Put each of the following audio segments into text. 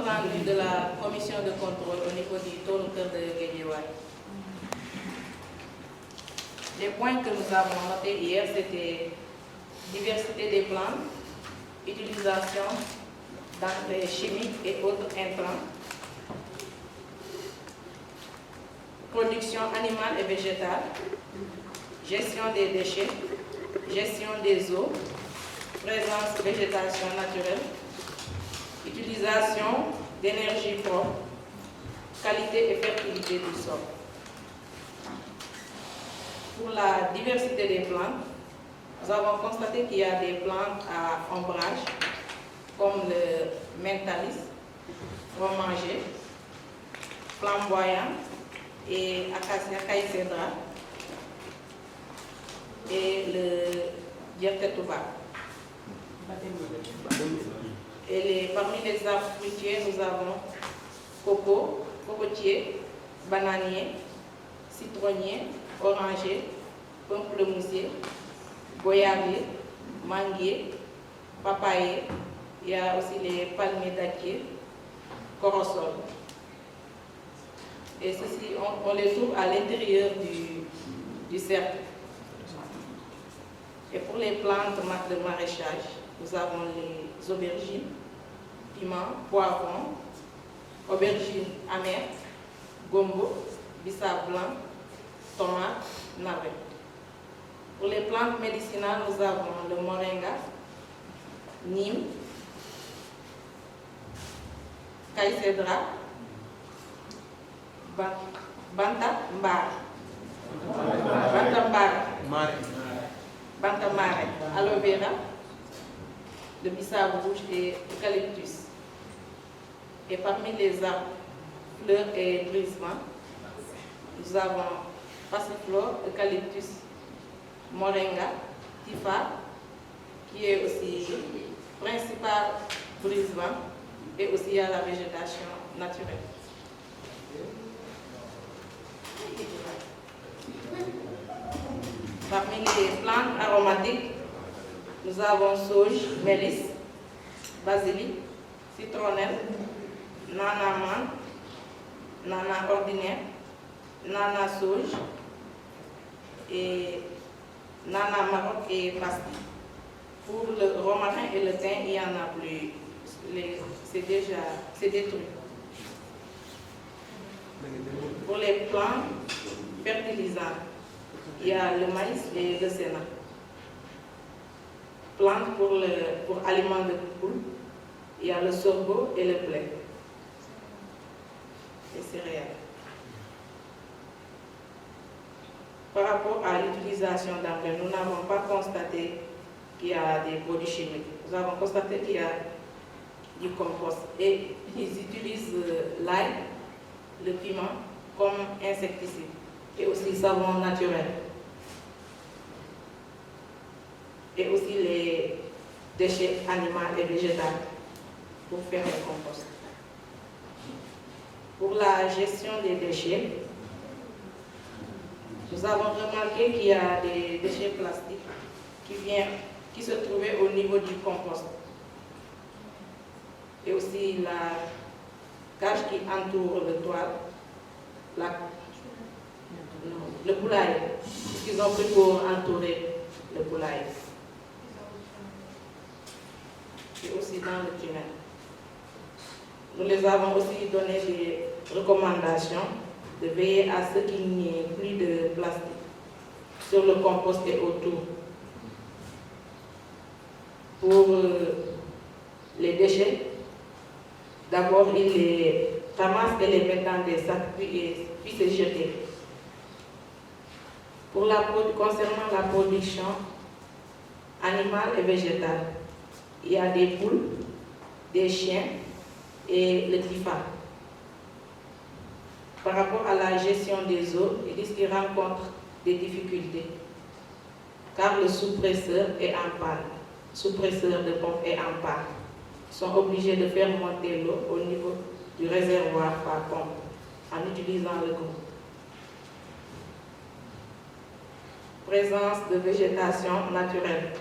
rendu de la commission de contrôle au niveau du tournoteur de Guédiawaye. Les points que nous avons notés hier, c'était diversité des plantes, utilisation d'engrais chimiques et autres intrants, production animale et végétale, gestion des déchets, gestion des eaux, présence végétation naturelle, utilisation d'énergie propre, qualité et fertilité du sol. Pour la diversité des plantes, nous avons constaté qu'il y a des plantes à ombrage, comme le menthalis, romanger, flamboyant et acacia caïcédra, et le diatétouba. Et parmi les arbres fruitiers, nous avons coco, cocotier, bananier, citronnier, oranger, pamplemoussier, goyavier, manguier, papayer. Il y a aussi les palmiers dattiers, corosol. Et ceci, on les trouve à l'intérieur du cercle. Et pour les plantes de maraîchage, nous avons les aubergines, piments, poivrons, aubergines amères, gombo, bissap blanc, tomates, navets. Pour les plantes médicinales, nous avons le moringa, nîmes, caïcédra, bantambar, bantamare, aloe vera, le bissap rouge et eucalyptus. Et parmi les arbres, fleurs et brisements, nous avons passiflore, eucalyptus, moringa, tifa, qui est aussi principal brisement, et aussi il y a la végétation naturelle. Parmi les plantes aromatiques, nous avons sauge, mélisse, basilic, citronnelle, nana menthe, nana ordinaire, nana sauge et nana maroc et pastille. Pour le romarin et le thym, il n'y en a plus. C'est détruit. Pour les plantes fertilisantes, il y a le maïs et le sénat. Plantes pour aliments de poule, il y a le sorgho et le blé. Les céréales. Par rapport à l'utilisation d'engrais, nous n'avons pas constaté qu'il y a des produits chimiques. Nous avons constaté qu'il y a du compost et ils utilisent l'ail, le piment comme insecticide et aussi savon naturel. Et aussi les déchets animaux et végétaux pour faire le compost. Pour la gestion des déchets, nous avons remarqué qu'il y a des déchets plastiques qui se trouvaient au niveau du compost. Et aussi la cage qui entoure le toit, le poulailler, qu'ils ont pris pour entourer le poulailler. Et aussi dans le tunnel. Nous les avons aussi donné des recommandations de veiller à ce qu'il n'y ait plus de plastique sur le compost et autour. Pour les déchets, d'abord ils les ramassent et les mettent dans des sacs puis se jeter. Concernant la production animale et végétale, il y a des poules, des chiens et le tifa. Par rapport à la gestion des eaux, ils disent qu'ils rencontrent des difficultés car le sous-presseur est en panne. Sous-presseur de pompe est en panne. Ils sont obligés de faire monter l'eau au niveau du réservoir par pompe en utilisant le groupe. Présence de végétation naturelle.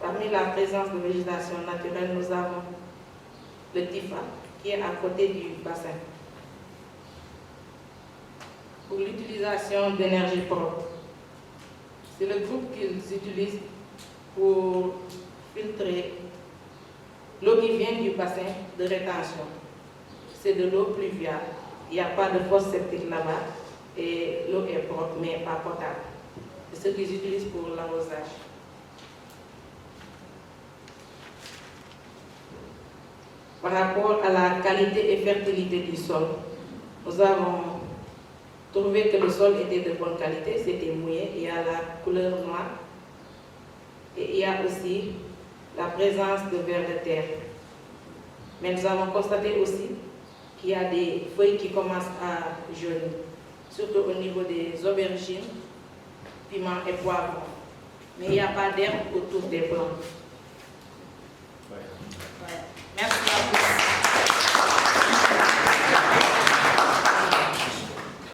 Parmi la présence de végétation naturelle, nous avons le tifa, qui est à côté du bassin. Pour l'utilisation d'énergie propre, c'est le groupe qu'ils utilisent pour filtrer l'eau qui vient du bassin de rétention. C'est de l'eau pluviale. Il n'y a pas de fosse septique là-bas et l'eau est propre mais pas potable. C'est ce qu'ils utilisent pour l'arrosage. Par rapport à la qualité et fertilité du sol, nous avons trouvé que le sol était de bonne qualité, c'était mouillé, il y a la couleur noire et il y a aussi la présence de vers de terre. Mais nous avons constaté aussi qu'il y a des feuilles qui commencent à jaunir, surtout au niveau des aubergines, piments et poivrons. Mais il n'y a pas d'herbe autour des plantes. Merci.